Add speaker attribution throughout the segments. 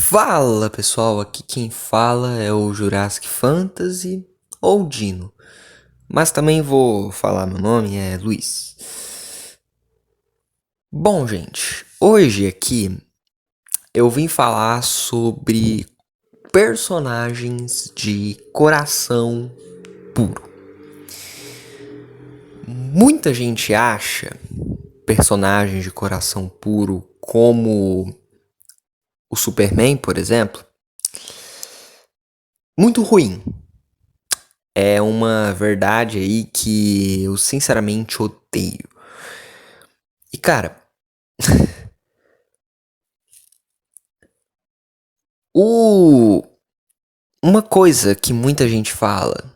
Speaker 1: Fala pessoal, aqui quem fala é o Jurassic Fantasy ou Dino, mas também vou falar meu nome, é Luiz. Bom, gente, hoje aqui eu vim falar sobre personagens de coração puro. Muita gente acha personagens de coração puro como o Superman, por exemplo, muito ruim. É uma verdade aí que eu sinceramente odeio. E cara, uma coisa que muita gente fala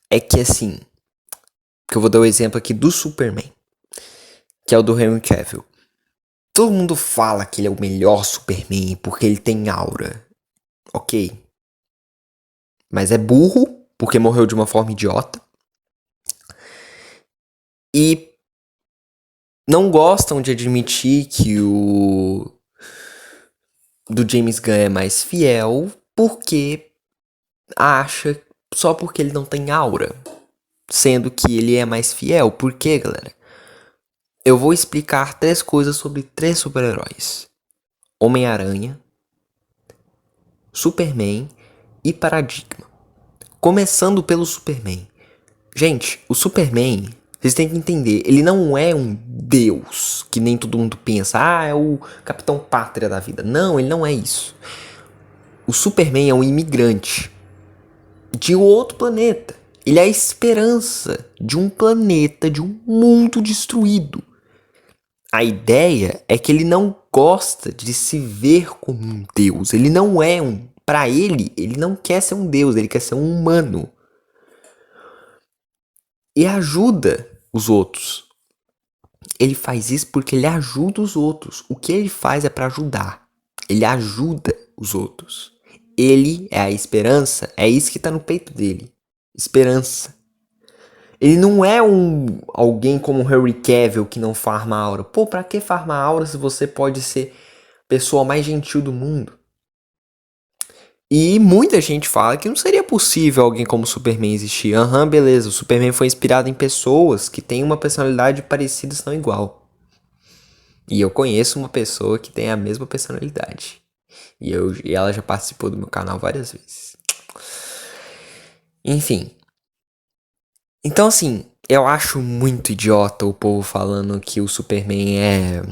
Speaker 1: é que assim, que eu vou dar o exemplo aqui do Superman, que é o do Henry Cavill. Todo mundo fala que ele é o melhor Superman porque ele tem aura. Ok. Mas é burro porque morreu de uma forma idiota. E não gostam de admitir que o do James Gunn é mais fiel porque acha só porque ele não tem aura, sendo que ele é mais fiel. Por quê, galera? Eu vou explicar 3 coisas sobre 3 super-heróis: Homem-Aranha, Superman e Paradigma. Começando pelo Superman. Gente, o Superman, vocês têm que entender, ele não é um deus, que nem todo mundo pensa. Ah, é o Capitão Pátria da vida. Não, ele não é isso. O Superman é um imigrante de outro planeta. Ele é a esperança de um planeta, de um mundo destruído. A ideia é que ele não gosta de se ver como um deus. Ele não é um. Para ele não quer ser um deus, ele quer ser um humano. E ajuda os outros. Ele faz isso porque ele ajuda os outros. O que ele faz é para ajudar. Ele ajuda os outros. Ele é a esperança, é isso que tá no peito dele. Esperança. Ele não é alguém como Henry Cavill que não farma aura. Pô, pra que farmar aura se você pode ser a pessoa mais gentil do mundo? E muita gente fala que não seria possível alguém como o Superman existir. Aham, beleza. O Superman foi inspirado em pessoas que têm uma personalidade parecida, se não igual. E eu conheço uma pessoa que tem a mesma personalidade. E ela já participou do meu canal várias vezes. Enfim. Então, assim, eu acho muito idiota o povo falando que o Superman é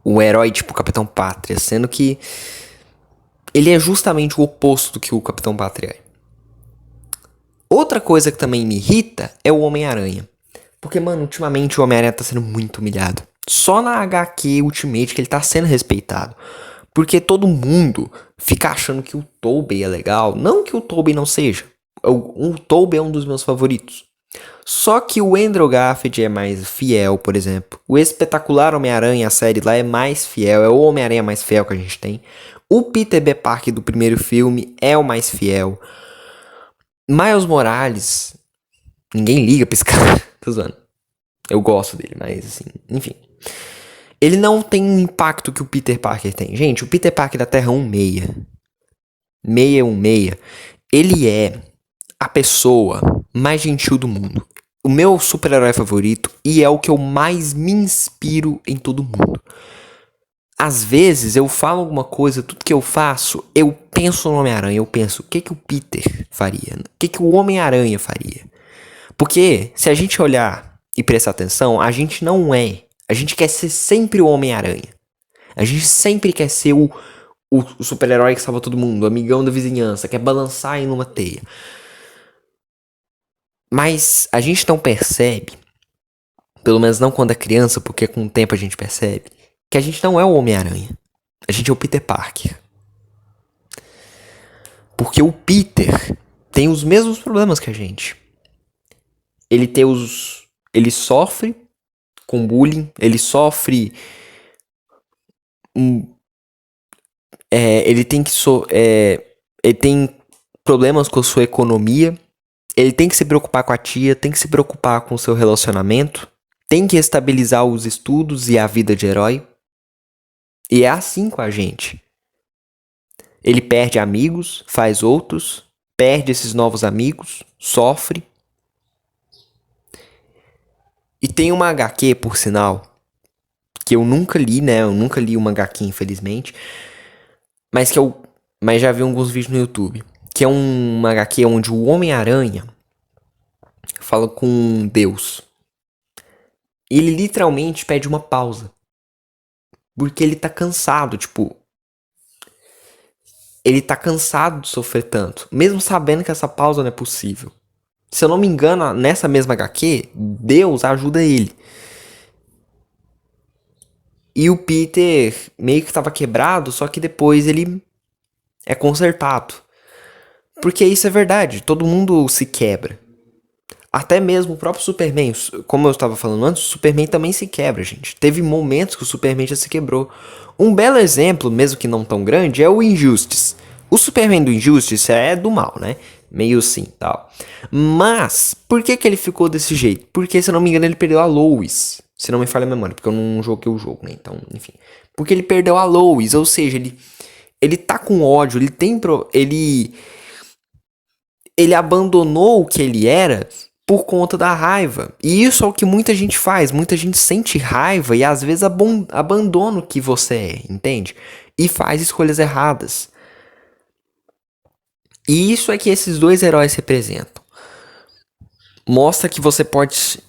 Speaker 1: o herói tipo Capitão Pátria, sendo que ele é justamente o oposto do que o Capitão Pátria é. Outra coisa que também me irrita é o Homem-Aranha. Porque, mano, ultimamente o Homem-Aranha tá sendo muito humilhado. Só na HQ Ultimate que ele tá sendo respeitado. Porque todo mundo fica achando que o Tobey é legal. Não que o Tobey não seja. O Tobey é um dos meus favoritos. Só que o Andrew Garfield é mais fiel, por exemplo. O Espetacular Homem-Aranha, a série lá, é mais fiel. É o Homem-Aranha mais fiel que a gente tem. O Peter B. Parker do primeiro filme é o mais fiel. Miles Morales, ninguém liga pra esse cara. Tô zoando. Eu gosto dele, mas assim, enfim. Ele não tem o impacto que o Peter Parker tem. Gente, o Peter Parker da Terra 16, 616, ele é a pessoa mais gentil do mundo. O meu super-herói favorito e é o que eu mais me inspiro em todo mundo. Às vezes eu falo alguma coisa, tudo que eu faço, eu penso no Homem-Aranha, eu penso, o que que o Peter faria? O que que o Homem-Aranha faria? Porque se a gente olhar e prestar atenção, a gente não é. A gente quer ser sempre o Homem-Aranha. A gente sempre quer ser o super-herói que salva todo mundo, o amigão da vizinhança, quer balançar em uma teia. Mas a gente não percebe, pelo menos não quando é criança, porque com o tempo a gente percebe, que a gente não é o Homem-Aranha. A gente é o Peter Parker. Porque o Peter tem os mesmos problemas que a gente. Ele sofre com bullying, ele sofre. Ele tem que. Ele tem problemas com a sua economia. Ele tem que se preocupar com a tia, tem que se preocupar com o seu relacionamento, tem que estabilizar os estudos e a vida de herói. E é assim com a gente. Ele perde amigos, faz outros, perde esses novos amigos, sofre. E tem uma HQ, por sinal, que eu nunca li, né? Eu nunca li uma HQ, infelizmente. Mas já vi alguns vídeos no YouTube. Que é uma HQ onde o Homem-Aranha fala com Deus. Ele literalmente pede uma pausa. Porque ele tá cansado, tipo. Ele tá cansado de sofrer tanto. Mesmo sabendo que essa pausa não é possível. Se eu não me engano, nessa mesma HQ, Deus ajuda ele. E o Peter meio que estava quebrado, só que depois ele é consertado. Porque isso é verdade, todo mundo se quebra. Até mesmo o próprio Superman, como eu estava falando antes, o Superman também se quebra, gente. Teve momentos que o Superman já se quebrou. Um belo exemplo, mesmo que não tão grande, é o Injustice. O Superman do Injustice é do mal, né? Meio assim, tal. Mas, por que que ele ficou desse jeito? Porque, se eu não me engano, ele perdeu a Lois. Se não me falha a memória, porque eu não joguei o jogo, né? Então, enfim. Porque ele perdeu a Lois, ou seja, ele tá com ódio, ele abandonou o que ele era por conta da raiva. E isso é o que muita gente faz. Muita gente sente raiva e às vezes abandona o que você é, entende? E faz escolhas erradas. E isso é que esses dois heróis representam. Mostra que você pode...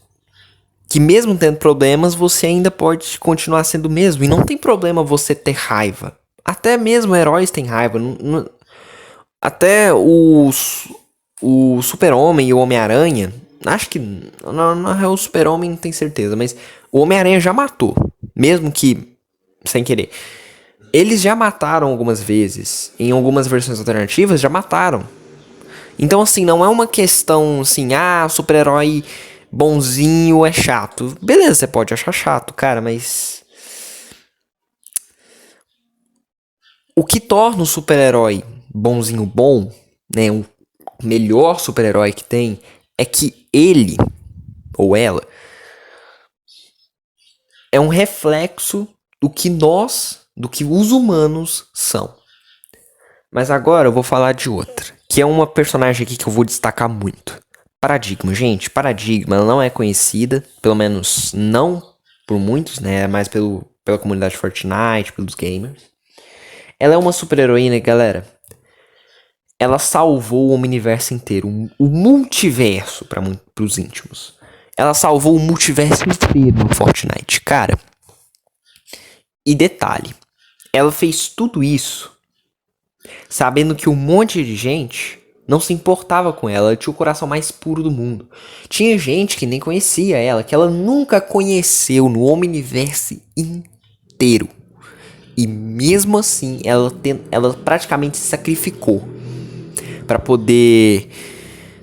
Speaker 1: Que mesmo tendo problemas, você ainda pode continuar sendo o mesmo. E não tem problema você ter raiva. Até mesmo heróis têm raiva. Até o Super-Homem e o Homem-Aranha... Acho que... Não, o Super-Homem não tenho certeza. Mas o Homem-Aranha já matou. Mesmo que sem querer. Eles já mataram algumas vezes. Em algumas versões alternativas, já mataram. Então, assim, não é uma questão assim... Ah, super-herói bonzinho é chato. Beleza, você pode achar chato, cara, mas... O que torna o super-herói bonzinho bom, né? O melhor super-herói que tem... É que ele, ou ela, é um reflexo do que os humanos são. Mas agora eu vou falar de outra, que é uma personagem aqui que eu vou destacar muito. Paradigma, gente. Paradigma, ela não é conhecida, pelo menos não por muitos, né? Mais pela comunidade Fortnite, pelos gamers. Ela é uma super-heroína, galera. Ela salvou o universo inteiro, o multiverso para os íntimos. Ela salvou o multiverso inteiro no Fortnite, cara. E detalhe, ela fez tudo isso sabendo que um monte de gente não se importava com ela, ela tinha o coração mais puro do mundo. Tinha gente que nem conhecia ela, que ela nunca conheceu no universo inteiro. E mesmo assim, ela praticamente se sacrificou para poder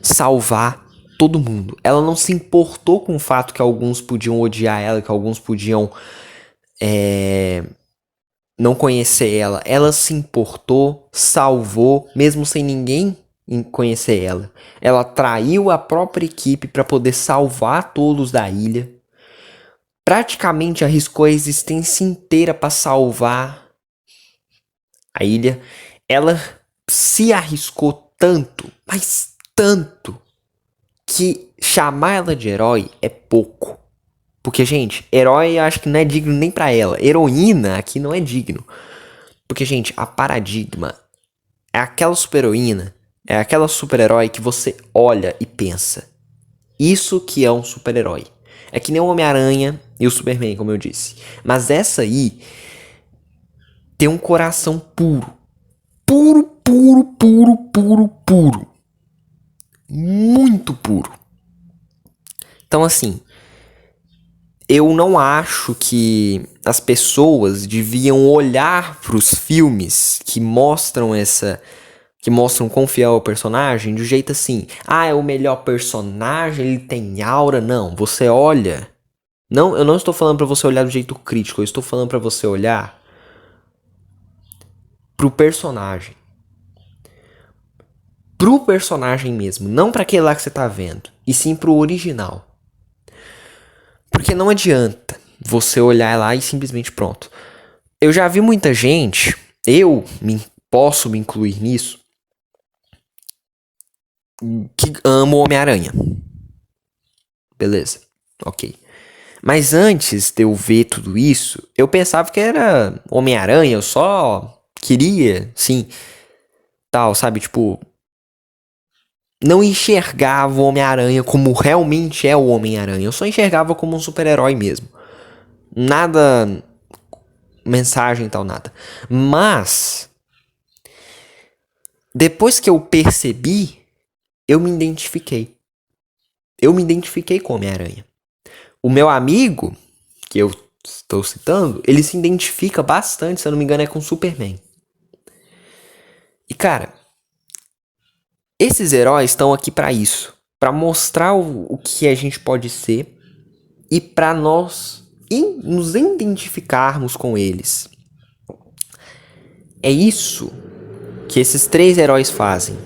Speaker 1: salvar todo mundo. Ela não se importou com o fato que alguns podiam odiar ela, que alguns podiam não conhecer ela. Ela se importou, salvou, mesmo sem ninguém conhecer ela. Ela traiu a própria equipe para poder salvar todos da ilha. Praticamente arriscou a existência inteira para salvar a ilha. Ela se arriscou tanto, mas tanto, que chamar ela de herói é pouco. Porque, gente, herói eu acho que não é digno nem pra ela. Heroína aqui não é digno. Porque, gente, a Paradigma é aquela super-heroína, é aquela super-herói que você olha e pensa. Isso que é um super-herói. É que nem o Homem-Aranha e o Superman, como eu disse. Mas essa aí tem um coração puro. Puro, puro, puro, puro, puro. Muito puro. Então, assim, eu não acho que as pessoas deviam olhar para os filmes que mostram quão fiel é o personagem do jeito assim. Ah, é o melhor personagem, ele tem aura. Não, você olha. Não, eu não estou falando para você olhar do jeito crítico, eu estou falando para você olhar pro personagem. Pro personagem mesmo, não para aquele lá que você tá vendo, e sim pro original. Porque não adianta você olhar lá e simplesmente pronto. Eu já vi muita gente, posso me incluir nisso, que amo o Homem-Aranha. Beleza, ok. Mas antes de eu ver tudo isso, eu pensava que era Homem-Aranha, eu só queria, sim, tal, sabe? Tipo, não enxergava o Homem-Aranha como realmente é o Homem-Aranha. Eu só enxergava como um super-herói mesmo. Nada, mensagem e tal, nada. Mas, depois que eu percebi, eu me identifiquei. Eu me identifiquei com o Homem-Aranha. O meu amigo, que eu estou citando, ele se identifica bastante, se eu não me engano, é com o Superman. E cara, esses heróis estão aqui pra isso, pra mostrar o que a gente pode ser e pra nós nos identificarmos com eles. É isso que esses três heróis fazem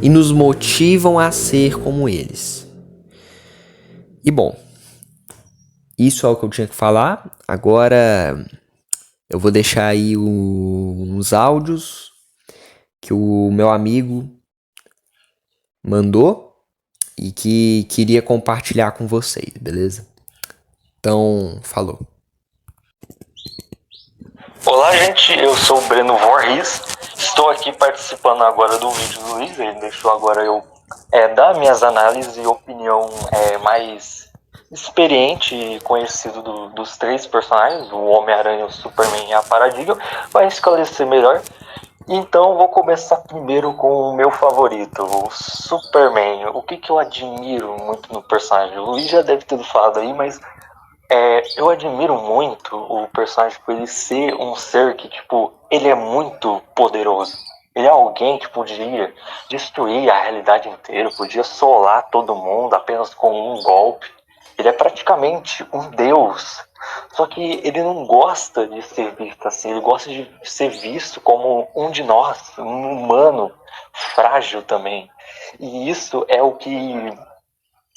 Speaker 1: e nos motivam a ser como eles. E bom, isso é o que eu tinha que falar. Agora eu vou deixar aí uns áudios que o meu amigo mandou e que queria compartilhar com vocês, beleza? Então, falou.
Speaker 2: Olá, gente, eu sou o Breno Voorhees. Estou aqui participando agora do vídeo do Luiz. Ele deixou agora eu dar minhas análises e opinião mais experiente e conhecido dos três personagens, o Homem-Aranha, o Superman e a Paradigma, para esclarecer melhor. Então, vou começar primeiro com o meu favorito, o Superman. O que eu admiro muito no personagem? O Luiz já deve ter falado aí, mas eu admiro muito o personagem por ele ser um ser que, tipo, ele é muito poderoso. Ele é alguém que podia destruir a realidade inteira, podia solar todo mundo apenas com um golpe. Ele é praticamente um deus. Só que ele não gosta de ser visto assim, ele gosta de ser visto como um de nós, um humano frágil também. E isso é o que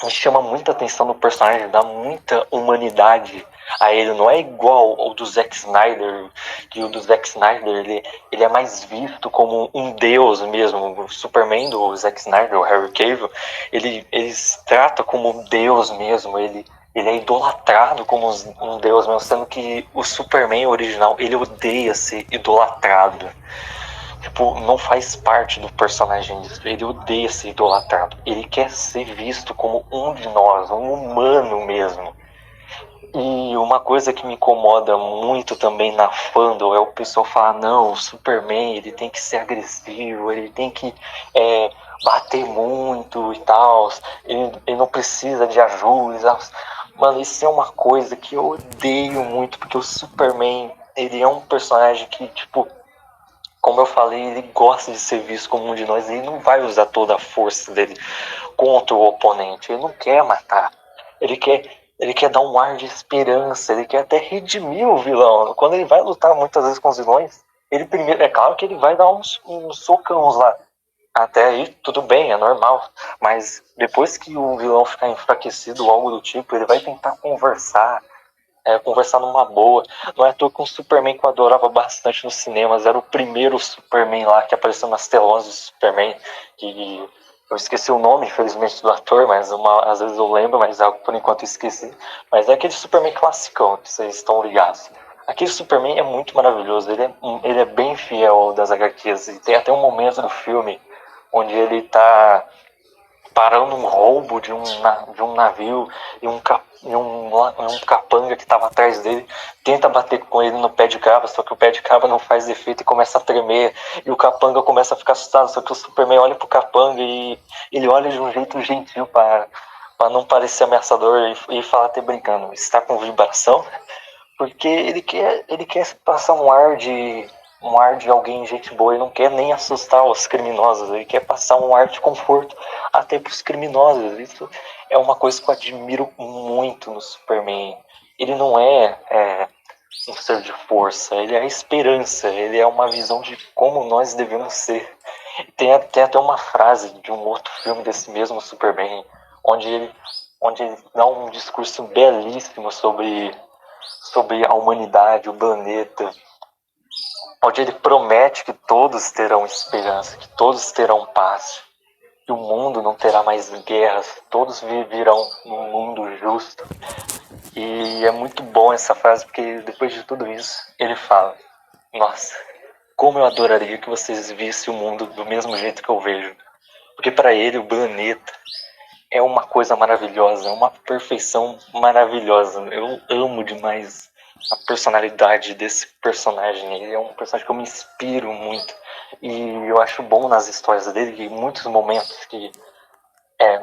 Speaker 2: chama muita atenção no personagem, dá muita humanidade a ele. Não é igual ao do Zack Snyder, que o do Zack Snyder ele é mais visto como um deus mesmo. O Superman do Zack Snyder, o Henry Cavill, ele se trata como um deus mesmo. Ele é idolatrado como um deus mesmo, sendo que o Superman original, ele odeia ser idolatrado. Tipo, não faz parte do personagem disso. Ele odeia ser idolatrado. Ele quer ser visto como um de nós, um humano mesmo. E uma coisa que me incomoda muito também na fandom é o pessoal falar, não, o Superman, ele tem que ser agressivo, ele tem que bater muito e tal, ele não precisa de ajuda e tal. Mano, isso é uma coisa que eu odeio muito, porque o Superman, ele é um personagem que, tipo, como eu falei, ele gosta de ser visto como um de nós. Ele não vai usar toda a força dele contra o oponente. Ele não quer matar. Ele quer dar um ar de esperança. Ele quer até redimir o vilão. Quando ele vai lutar muitas vezes com os vilões, ele primeiro, é claro que ele vai dar uns socãos lá. Até aí, tudo bem, é normal. Mas depois que o vilão ficar enfraquecido ou algo do tipo, ele vai tentar conversar numa boa. Não é à toa que um Superman que eu adorava bastante nos cinemas era o primeiro Superman lá que apareceu nas telonas do Superman, que eu esqueci o nome, infelizmente, do ator, mas às vezes eu lembro, mas por enquanto eu esqueci. Mas é aquele Superman classicão, que vocês estão ligados. Aquele Superman é muito maravilhoso, ele é bem fiel das HQs, e tem até um momento do filme onde ele tá parando um roubo de um navio e um capanga que estava atrás dele tenta bater com ele no pé de cabra, só que o pé de cabra não faz efeito e começa a tremer, e o capanga começa a ficar assustado, só que o Superman olha pro capanga e ele olha de um jeito gentil para não parecer ameaçador e fala até brincando, está com vibração? Porque ele quer passar um ar de alguém gente boa, ele não quer nem assustar os criminosos, ele quer passar um ar de conforto até para os criminosos. Isso é uma coisa que eu admiro muito no Superman. Ele não é um ser de força, ele é a esperança, ele é uma visão de como nós devemos ser. Tem até uma frase de um outro filme desse mesmo Superman, onde ele dá um discurso belíssimo sobre a humanidade, o planeta. onde ele promete que todos terão esperança, que todos terão paz, que o mundo não terá mais guerras, todos viverão num mundo justo. E é muito bom essa frase, porque depois de tudo isso, ele fala: nossa, como eu adoraria que vocês vissem o mundo do mesmo jeito que eu vejo. Porque para ele o planeta é uma coisa maravilhosa, é uma perfeição maravilhosa. Eu amo demais a personalidade desse personagem. Ele é um personagem que eu me inspiro muito. E eu acho bom nas histórias dele que em muitos momentos que...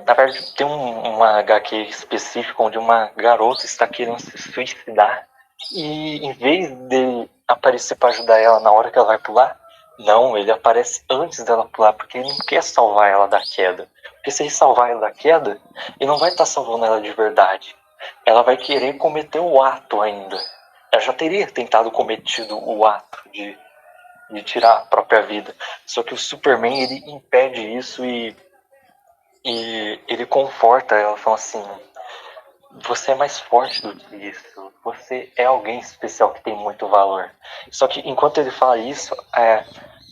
Speaker 2: na verdade, tem uma HQ específica onde uma garota está querendo se suicidar. E em vez de aparecer para ajudar ela na hora que ela vai pular, não, ele aparece antes dela pular, porque ele não quer salvar ela da queda. Porque se ele salvar ela da queda, ele não vai estar salvando ela de verdade. Ela vai querer cometer o ato ainda. Ela já teria tentado cometido o ato de tirar a própria vida. Só que o Superman, ele impede isso e ele conforta ela, falando assim: você é mais forte do que isso. Você é alguém especial que tem muito valor. Só que enquanto ele fala isso,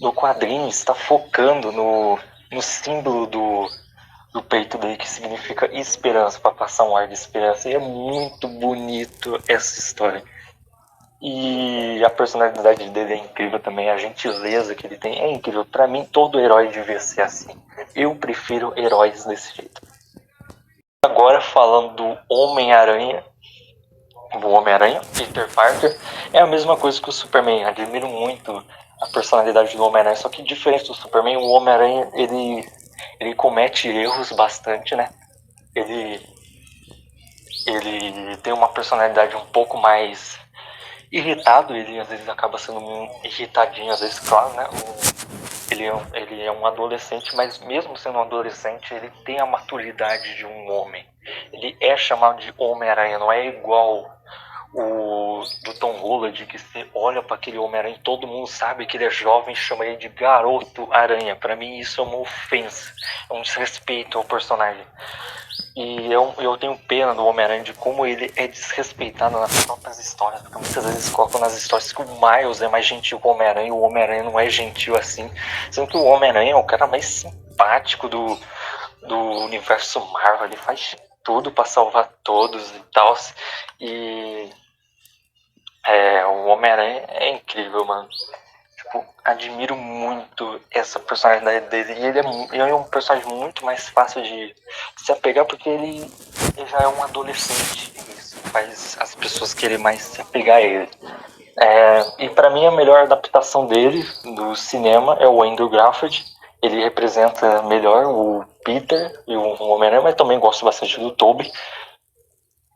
Speaker 2: no quadrinho está focando no símbolo do peito dele, que significa esperança, para passar um ar de esperança. E é muito bonito essa história. E a personalidade dele é incrível também, a gentileza que ele tem é incrível. Para mim, todo herói devia ser assim. Eu prefiro heróis desse jeito. Agora falando do Homem-Aranha, Peter Parker, é a mesma coisa que o Superman. Admiro muito a personalidade do Homem-Aranha, só que diferente do Superman, o Homem-Aranha ele comete erros bastante, né? Ele tem uma personalidade um pouco mais irritado, ele às vezes acaba sendo um irritadinho, às vezes, claro, né? Ele é um adolescente, mas mesmo sendo um adolescente, ele tem a maturidade de um homem. Ele é chamado de Homem-Aranha, não é igual o do Tom Holland, que você olha para aquele Homem-Aranha e todo mundo sabe que ele é jovem e chama ele de Garoto Aranha. Para mim isso é uma ofensa, é um desrespeito ao personagem. E eu tenho pena do Homem-Aranha de como ele é desrespeitado nas próprias histórias, porque muitas vezes colocam nas histórias que o Miles é mais gentil que o Homem-Aranha e o Homem-Aranha não é gentil assim, sendo que o Homem-Aranha é o cara mais simpático do universo Marvel, ele faz tudo pra salvar todos e tal, e o Homem-Aranha é incrível, mano. Tipo, admiro muito essa personalidade dele. E ele é um personagem muito mais fácil de se apegar, porque ele já é um adolescente. Isso faz as pessoas querem mais se apegar a ele. E pra mim a melhor adaptação dele do cinema é o Andrew Garfield. Ele representa melhor o Peter e o Homem-Aranha, mas também gosto bastante do Tobey.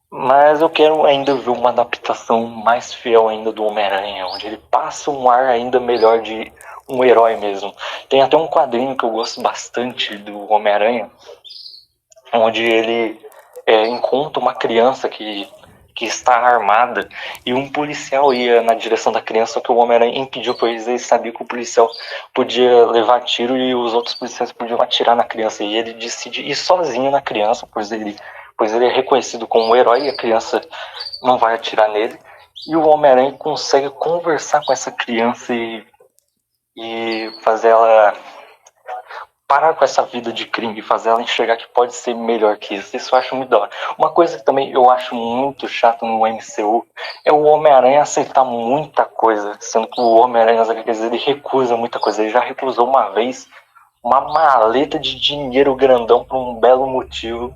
Speaker 2: Mas eu quero ainda ver uma adaptação mais fiel ainda do Homem-Aranha, onde ele passa um ar ainda melhor de um herói mesmo. Tem até um quadrinho que eu gosto bastante do Homem-Aranha, onde ele encontra uma criança que está armada e um policial ia na direção da criança, só que o Homem-Aranha impediu, pois ele sabia que o policial podia levar tiro e os outros policiais podiam atirar na criança. E ele decide ir sozinho na criança, pois ele é reconhecido como um herói e a criança não vai atirar nele. E o Homem-Aranha consegue conversar com essa criança e fazer ela parar com essa vida de crime e fazer ela enxergar que pode ser melhor que isso. Isso eu acho muito da hora. Uma coisa que também eu acho muito chato no MCU é o Homem-Aranha aceitar muita coisa, sendo que o Homem-Aranha nas HQs ele recusa muita coisa. Ele já recusou uma vez uma maleta de dinheiro grandão por um belo motivo.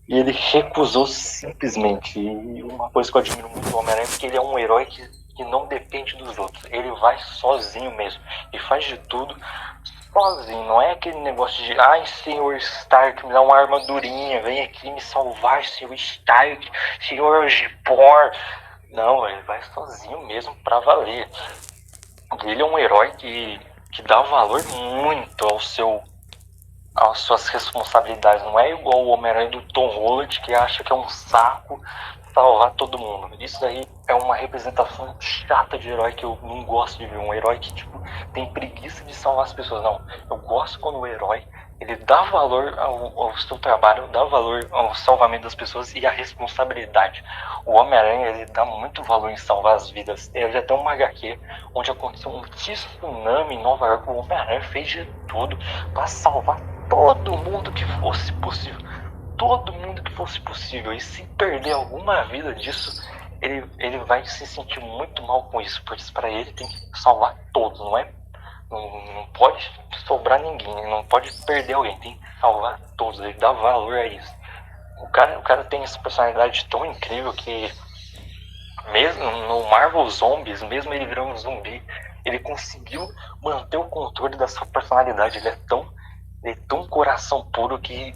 Speaker 2: E ele recusou simplesmente. E uma coisa que eu admiro muito do Homem-Aranha é que ele é um herói que não depende dos outros. Ele vai sozinho mesmo. E faz de tudo sozinho. Não é aquele negócio de ai, senhor Stark, me dá uma armadurinha, vem aqui me salvar, senhor Stark, senhor Gipor. Não, ele vai sozinho mesmo pra valer. Ele é um herói que dá valor muito às suas responsabilidades. Não é igual o Homem-Aranha do Tom Holland, que acha que é um saco salvar todo mundo. Isso daí é uma representação chata de herói que eu não gosto de ver. Um herói que, tipo, tem preguiça de salvar as pessoas. Não, eu gosto quando o herói, ele dá valor ao seu trabalho, dá valor ao salvamento das pessoas e à responsabilidade. O Homem-Aranha, ele dá muito valor em salvar as vidas. Ele já tem uma HQ onde aconteceu um tsunami em Nova York. O Homem-Aranha fez de tudo para salvar todo mundo que fosse possível. Todo mundo que fosse possível. E se perder alguma vida disso, ele vai se sentir muito mal com isso, porque para ele tem que salvar todos, não é? Não pode sobrar ninguém, não pode perder alguém, tem que salvar todos, ele dá valor a isso. O cara tem essa personalidade tão incrível que, mesmo no Marvel Zombies, mesmo ele virando um zumbi, ele conseguiu manter o controle da sua personalidade. Ele é tão coração puro que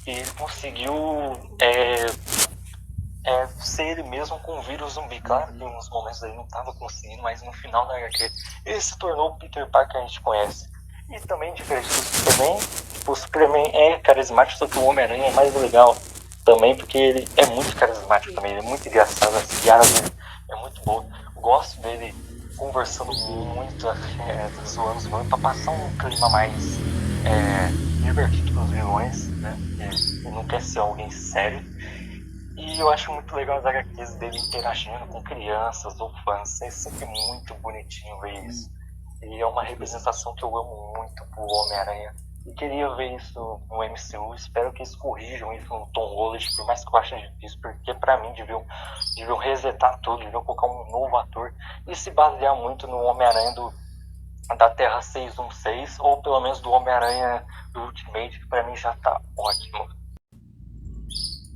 Speaker 2: ele conseguiu ser ele mesmo com o vírus zumbi. Claro que em uns momentos ele não estava conseguindo, mas no final da HQ ele se tornou o Peter Parker que a gente conhece. E também, diferente do Superman, o Superman é carismático, só que o Homem-Aranha é mais legal também, porque ele é muito carismático também, ele é muito engraçado, as piadas dele é muito boa. Gosto dele conversando muito, zoando os vilões, pra passar um clima mais divertido com os vilões, né? Ele não quer ser alguém sério. E eu acho muito legal as HQs dele interagindo com crianças ou fãs. É sempre muito bonitinho ver isso. E é uma representação que eu amo muito pro Homem-Aranha. E queria ver isso no MCU. Espero que eles corrijam isso no Tom Holland, por mais que eu ache difícil, porque pra mim deviam resetar tudo, deviam colocar um novo ator e se basear muito no Homem-Aranha da Terra 616, ou pelo menos do Homem-Aranha do Ultimate, que pra mim já tá ótimo.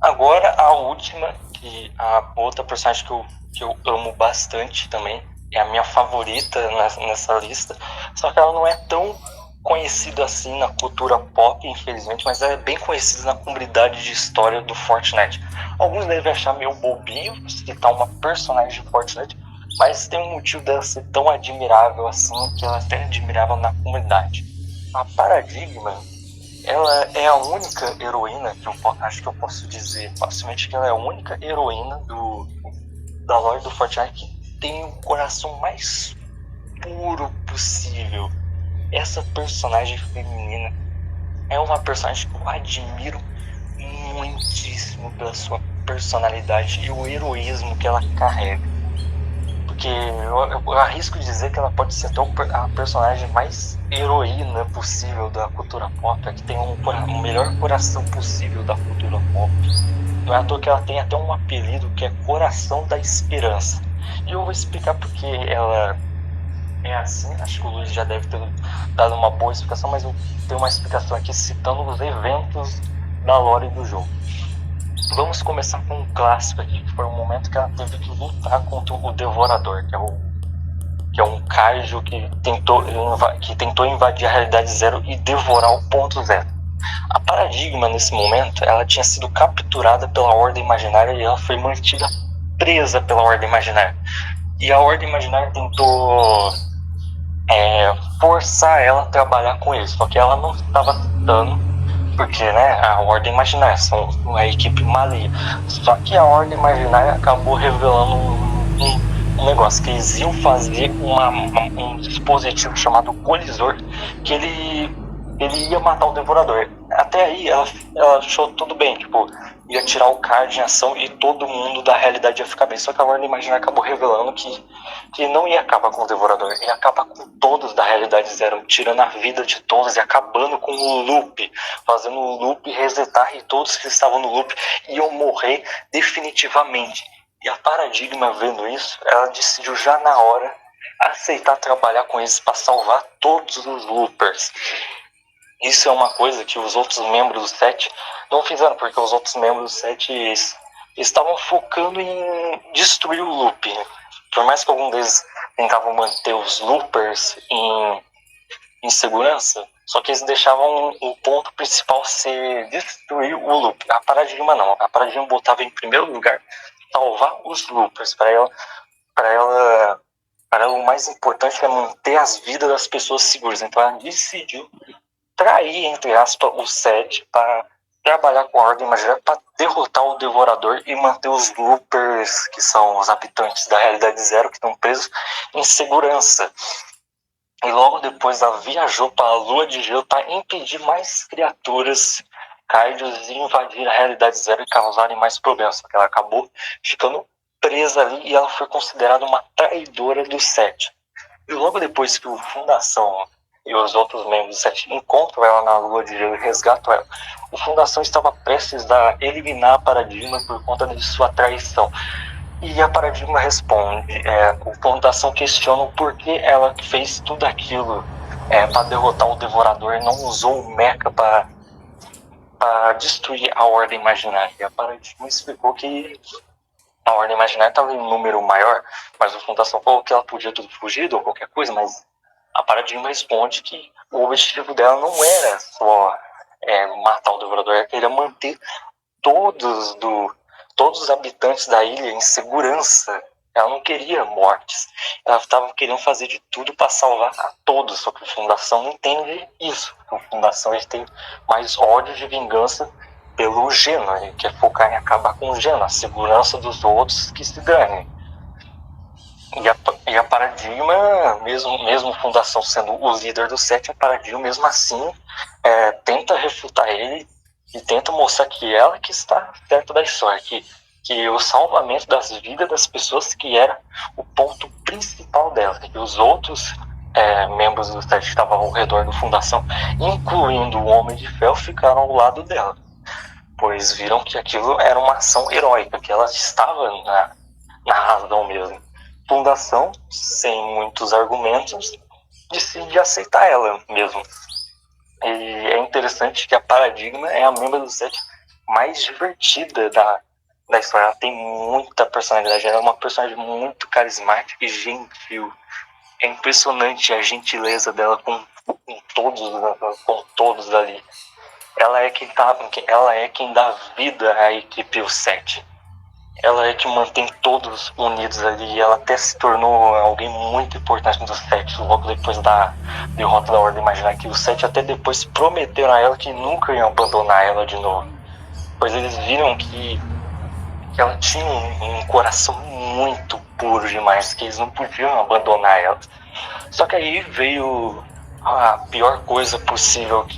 Speaker 2: Agora a última, que a outra personagem que eu amo bastante também, é a minha favorita nessa lista, só que ela não é tão conhecida assim na cultura pop, infelizmente, mas ela é bem conhecida na comunidade de história do Fortnite. Alguns devem achar meio bobinho citar uma personagem de Fortnite, mas tem um motivo dela ser tão admirável assim, que ela é até admirável na comunidade. A Paradigma, ela é a única heroína que eu acho que eu posso dizer facilmente que ela é a única heroína da lore do Fortnite que tem o coração mais puro possível. Essa personagem feminina é uma personagem que eu admiro muitíssimo pela sua personalidade e o heroísmo que ela carrega. Porque eu arrisco dizer que ela pode ser até a personagem mais heroína possível da cultura pop, a que tem o melhor coração possível da cultura pop. Não é à toa que ela tem até um apelido que é Coração da Esperança. E eu vou explicar porque ela é assim. Acho que o Luiz já deve ter dado uma boa explicação, mas eu tenho uma explicação aqui citando os eventos da lore do jogo. Vamos começar com um clássico aqui, que foi o momento que ela teve que lutar contra o Devorador, que é um kaiju que tentou invadir a realidade zero e devorar o ponto zero. A Paradigma, nesse momento, ela tinha sido capturada pela Ordem Imaginária e ela foi mantida presa pela Ordem Imaginária. E a Ordem Imaginária tentou forçar ela a trabalhar com eles, só que ela não estava aceitando, porque, né, a Ordem Imaginária são uma equipe maligna. Só que a Ordem Imaginária acabou revelando um negócio, que eles iam fazer um dispositivo chamado colisor, que ele ia matar o Devorador. Até aí ela achou tudo bem, tipo, ia tirar o card em ação e todo mundo da realidade ia ficar bem. Só que a Ordem Imaginária acabou revelando que não ia acabar com o Devorador, ia acabar com todos da realidade zero, tirando a vida de todos e acabando com o loop, fazendo o loop resetar, e todos que estavam no loop iam morrer definitivamente. E a Paradigma, vendo isso, ela decidiu já na hora aceitar trabalhar com eles para salvar todos os loopers. Isso é uma coisa que os outros membros do set não fizeram, porque os outros membros do set estavam focando em destruir o loop. Por mais que algum deles tentavam manter os loopers em segurança, só que eles deixavam o ponto principal ser destruir o loop. A Paradigma não. A Paradigma botava em primeiro lugar salvar os loopers. Para ela o mais importante é manter as vidas das pessoas seguras. Então ela decidiu trair, entre aspas, o set para trabalhar com a Ordem Imaginária para derrotar o Devorador e manter os Loopers, que são os habitantes da Realidade Zero, que estão presos, em segurança. E logo depois ela viajou para a Lua de Gelo para impedir mais criaturas Kaidos de invadir a Realidade Zero e causarem mais problemas. Porque ela acabou ficando presa ali e ela foi considerada uma traidora do Sete. E logo depois que o Fundação e os outros membros do Sete encontram ela na Lua de Gelo e resgatam ela, o Fundação estava prestes a eliminar a Paradigma por conta de sua traição. E a Paradigma responde, o Fundação questiona o porquê ela fez tudo aquilo para derrotar o Devorador e não usou o Mecha para destruir a Ordem Imaginária. E a Paradigma explicou que a Ordem Imaginária estava em um número maior, mas a Fundação falou que ela podia ter fugido ou qualquer coisa, mas a Paradigma responde que o objetivo dela não era só matar o Devorador, ela queria manter todos os habitantes da ilha em segurança. Ela não queria mortes. Ela estava querendo fazer de tudo para salvar a todos. Só que a Fundação não entende isso. A Fundação tem mais ódio de vingança pelo Geno. Ele quer focar em acabar com o Geno, a segurança dos outros que se danem. E a Paradigma, mesmo a Fundação sendo o líder do Sete, a Paradigma mesmo assim tenta refutar ele e tenta mostrar que ela que está certa da história, que o salvamento das vidas das pessoas que era o ponto principal dela, que os outros membros do Sete que estavam ao redor da Fundação, incluindo o Homem de Ferro, ficaram ao lado dela, pois viram que aquilo era uma ação heróica, que ela estava na razão mesmo. Fundação, sem muitos argumentos, decide aceitar ela mesmo. E é interessante que a Paradigma é a membro do Sete mais divertida da história. Ela tem muita personalidade, ela é uma personagem muito carismática e gentil. É impressionante a gentileza dela com todos ali. Ela é quem dá vida à equipe o Sete. Ela é que mantém todos unidos ali. E ela até se tornou alguém muito importante do Sete logo depois da derrota da Ordem Imaginária, que o Sete até depois prometeram a ela que nunca iam abandonar ela de novo, pois eles viram que ela tinha um coração muito puro demais, que eles não podiam abandonar ela. Só que aí veio a pior coisa possível que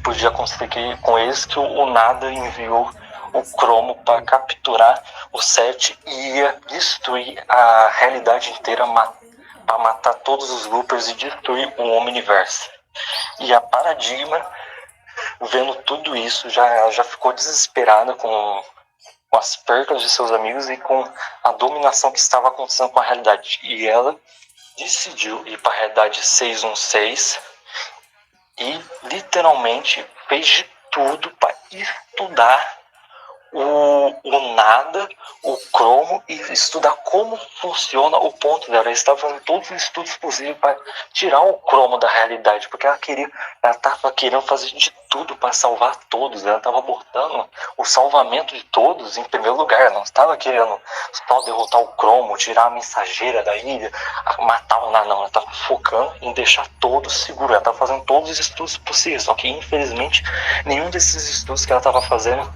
Speaker 2: podia acontecer com eles, que o Nada enviou o Cromo para capturar o Sete e ia destruir a realidade inteira para matar todos os Loopers e destruir o Omniverse. E a Paradigma, vendo tudo isso, já ficou desesperada com as percas de seus amigos e com a dominação que estava acontecendo com a realidade. E ela decidiu ir para a realidade 616 e literalmente fez de tudo para estudar o Nada, o Cromo e estudar como funciona o ponto dela. Ela estava fazendo todos os estudos possíveis para tirar o Cromo da realidade, porque ela estava querendo fazer de tudo para salvar todos. Ela estava botando o salvamento de todos em primeiro lugar. Ela não estava querendo só derrotar o Cromo, tirar a mensageira da ilha, matar o Nada. Não, ela estava focando em deixar todos seguros. Ela estava fazendo todos os estudos possíveis, só que infelizmente nenhum desses estudos que ela estava fazendo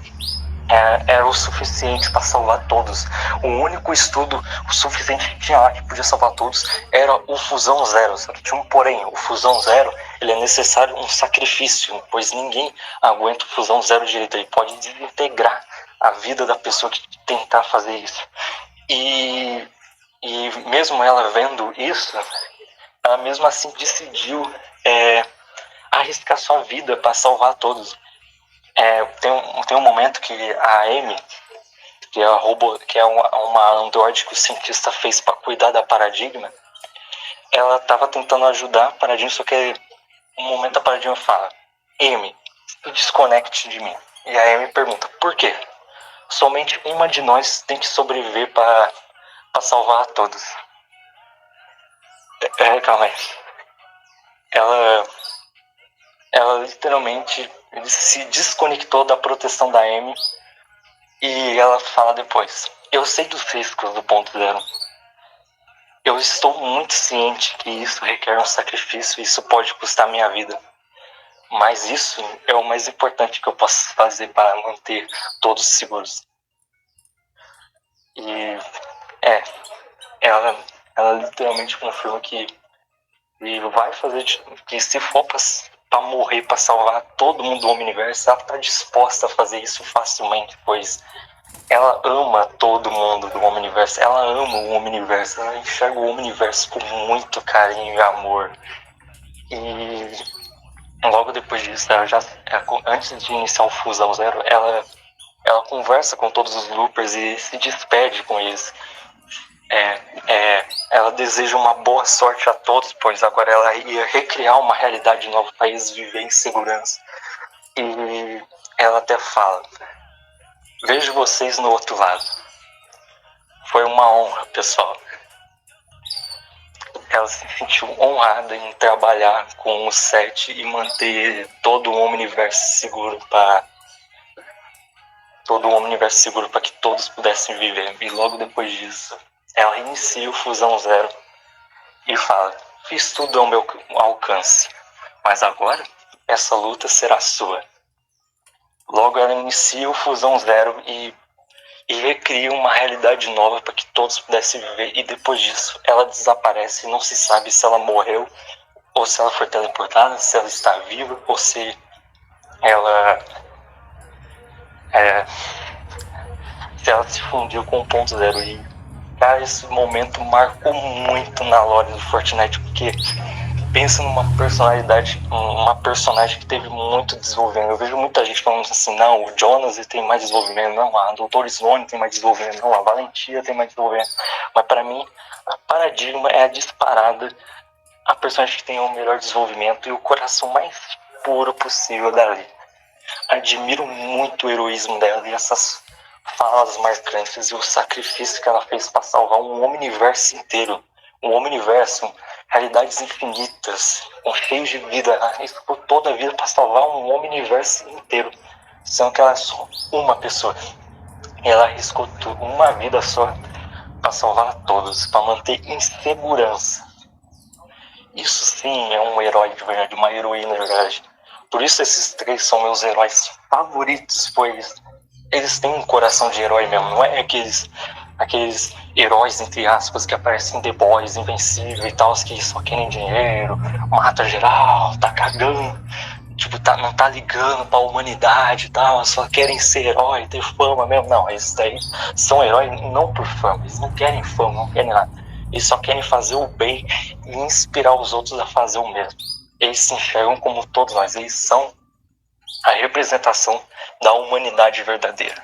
Speaker 2: era o suficiente para salvar todos. O único estudo o suficiente que tinha lá que podia salvar todos era o Fusão Zero. Só que tinha um porém: o Fusão Zero, ele é necessário um sacrifício, pois ninguém aguenta o Fusão Zero direito. Ele pode desintegrar a vida da pessoa que tentar fazer isso. E mesmo ela vendo isso, ela mesmo assim decidiu arriscar sua vida para salvar todos. Tem um momento que a Amy, que é uma androide que o cientista fez para cuidar da Paradigma, ela estava tentando ajudar a Paradigma, só que um momento a Paradigma fala: Amy, se desconecte de mim. E a Amy pergunta: por quê? Somente uma de nós tem que sobreviver para salvar a todos. Calma aí. Ela literalmente se desconectou da proteção da Amy e ela fala depois: eu sei dos riscos do ponto zero. Eu estou muito ciente que isso requer um sacrifício e isso pode custar minha vida. Mas isso é o mais importante que eu posso fazer para manter todos seguros. E ela, ela literalmente confirma que vai fazer, que se for para morrer, para salvar todo mundo do Omniverse, ela tá disposta a fazer isso facilmente, pois ela ama todo mundo do Omniverse, ela ama o Omniverse, ela enxerga o Omniverse com muito carinho e amor. E logo depois disso, antes de iniciar o Fusão Zero, ela conversa com todos os loopers e se despede com eles. Ela deseja uma boa sorte a todos, pois agora ela ia recriar uma realidade nova para eles viver em segurança. E ela até fala: vejo vocês no outro lado. Foi uma honra, pessoal. Ela se sentiu honrada em trabalhar com o set e manter todo o Omniverse seguro para que todos pudessem viver. E logo depois disso, ela inicia o Fusão Zero e fala: fiz tudo ao meu alcance, mas agora essa luta será sua. Logo ela inicia o Fusão Zero e recria uma realidade nova para que todos pudessem viver. E depois disso ela desaparece e não se sabe se ela morreu ou se ela foi teleportada, se ela está viva ou se ela se fundiu com o ponto zero. E cara, esse momento marcou muito na lore do Fortnite, porque pensa numa personagem que teve muito desenvolvimento. Eu vejo muita gente falando assim: não, o Jonas tem mais desenvolvimento, não, a Doutor Slone tem mais desenvolvimento, não, a Valentia tem mais desenvolvimento. Mas para mim, a Paradigma é a disparada, a personagem que tem o melhor desenvolvimento e o coração mais puro possível dali. Admiro muito o heroísmo dela e essas falas marcantes e o sacrifício que ela fez para salvar um Omniverse inteiro. Um Omniverse, realidades infinitas, cheios de vida. Ela riscou toda a vida para salvar um Omniverse inteiro, sendo que ela é só uma pessoa. E ela arriscou uma vida só para salvar todos, para manter em segurança. Isso sim é um herói de verdade, uma heroína de verdade. Por isso esses três são meus heróis favoritos, pois eles têm um coração de herói mesmo. Não é aqueles heróis, entre aspas, que aparecem em The Boys, Invencível e tal, que só querem dinheiro, mata geral, tá cagando, tipo, não tá ligando pra humanidade e tal, só querem ser herói, ter fama mesmo. Não, esses daí são heróis não por fama, eles não querem fama, não querem nada. Eles só querem fazer o bem e inspirar os outros a fazer o mesmo. Eles se enxergam como todos nós, eles são a representação da humanidade verdadeira.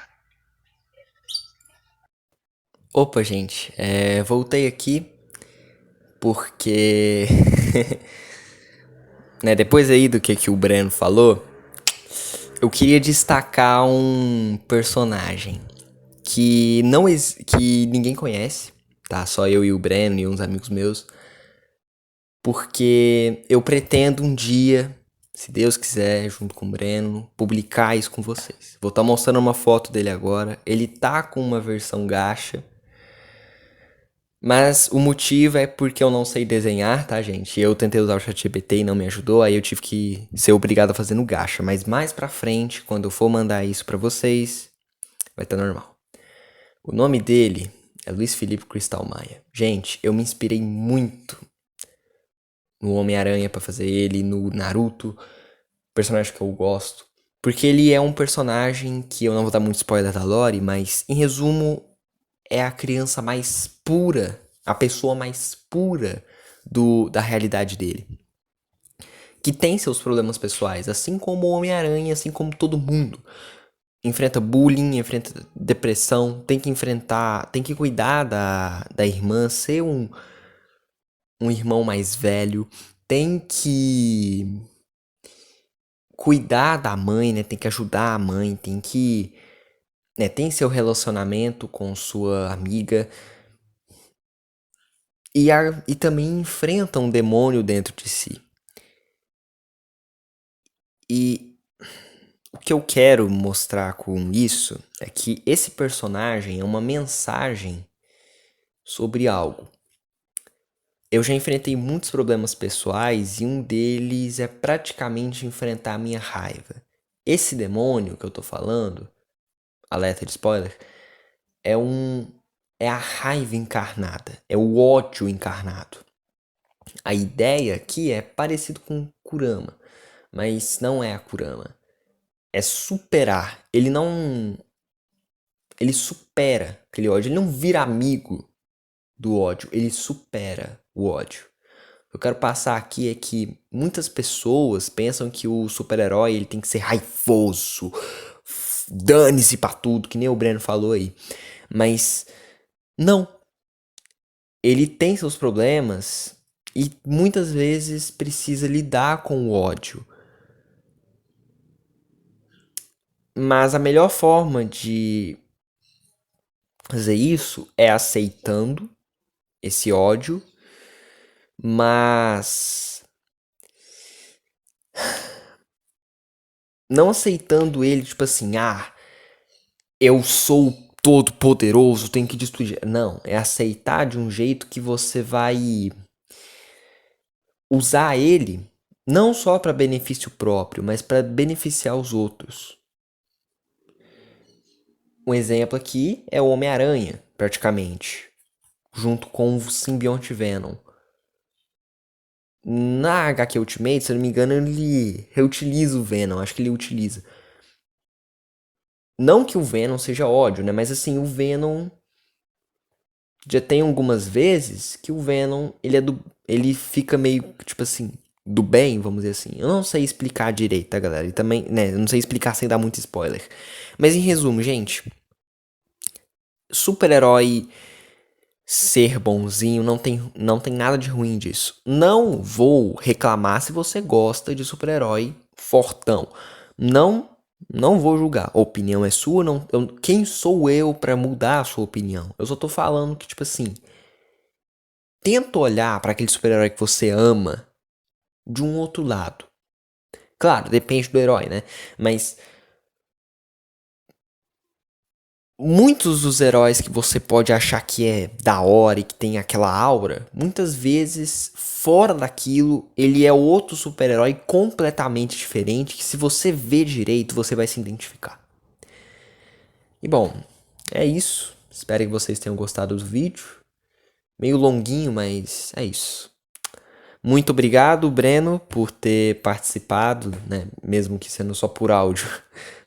Speaker 1: Opa, gente, voltei aqui porque né, depois aí do que o Breno falou, eu queria destacar um personagem que que ninguém conhece, tá? Só eu e o Breno e uns amigos meus, porque eu pretendo um dia, se Deus quiser, junto com o Breno, publicar isso com vocês. Vou estar mostrando uma foto dele agora. Ele tá com uma versão gacha, mas o motivo é porque eu não sei desenhar, tá, gente? Eu tentei usar o ChatGPT e não me ajudou, aí eu tive que ser obrigado a fazer no gacha. Mas mais pra frente, quando eu for mandar isso pra vocês, vai estar normal. O nome dele é Luiz Felipe Cristal Maia. Gente, eu me inspirei muito no Homem-Aranha pra fazer ele, no Naruto, personagem que eu gosto. Porque ele é um personagem que eu não vou dar muito spoiler da lore, mas em resumo, é a criança mais pura, a pessoa mais pura da realidade dele. Que tem seus problemas pessoais, assim como o Homem-Aranha, assim como todo mundo. Enfrenta bullying, enfrenta depressão, tem que enfrentar, tem que cuidar da irmã, ser um irmão mais velho, tem que cuidar da mãe, né? Tem que ajudar a mãe, tem que, né, tem seu relacionamento com sua amiga. E também enfrenta um demônio dentro de si. E o que eu quero mostrar com isso é que esse personagem é uma mensagem sobre algo. eu já enfrentei muitos problemas pessoais e um deles é praticamente enfrentar a minha raiva. Esse demônio que eu tô falando, alerta de spoiler, é um é a raiva encarnada, é o ódio encarnado. A ideia aqui é parecido com Kurama, mas não é a Kurama. É superar. Ele supera aquele ódio, ele não vira amigo do ódio, ele supera o ódio. O que eu quero passar aqui é que muitas pessoas pensam que o super-herói ele tem que ser raivoso, dane-se pra tudo, que nem o Breno falou aí. Mas não, ele tem seus problemas e muitas vezes precisa lidar com o ódio. Mas a melhor forma de fazer isso é aceitando esse ódio, mas não aceitando ele, tipo assim, eu sou todo poderoso, tenho que destruir. Não, é aceitar de um jeito que você vai usar ele não só para benefício próprio, mas para beneficiar os outros. Um exemplo aqui é o Homem-Aranha, praticamente, junto com o simbionte Venom. Na HQ Ultimate, se eu não me engano, ele reutiliza o Venom, acho que ele utiliza. Não que o Venom seja ódio, né? Mas assim, o Venom já tem algumas vezes que o Venom, ele fica meio, tipo assim, do bem, vamos dizer assim. Eu não sei explicar direito, tá, galera? E também, né, eu não sei explicar sem dar muito spoiler. Mas em resumo, gente, super-herói ser bonzinho não tem nada de ruim disso. Não vou reclamar se você gosta de super-herói fortão. Não não vou julgar. A opinião é sua, não, quem sou eu pra mudar a sua opinião? Eu só tô falando que tipo assim, tenta olhar pra aquele super-herói que você ama de um outro lado. Claro, depende do herói, né? Mas muitos dos heróis que você pode achar que é da hora e que tem aquela aura, muitas vezes, fora daquilo, ele é outro super-herói completamente diferente que se você ver direito, você vai se identificar. E bom, é isso. Espero que vocês tenham gostado do vídeo. Meio longuinho, mas é isso. Muito obrigado, Breno, por ter participado, né? Mesmo que sendo só por áudio,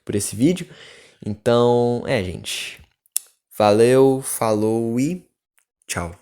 Speaker 1: por esse vídeo. Então, gente. Valeu, falou e tchau.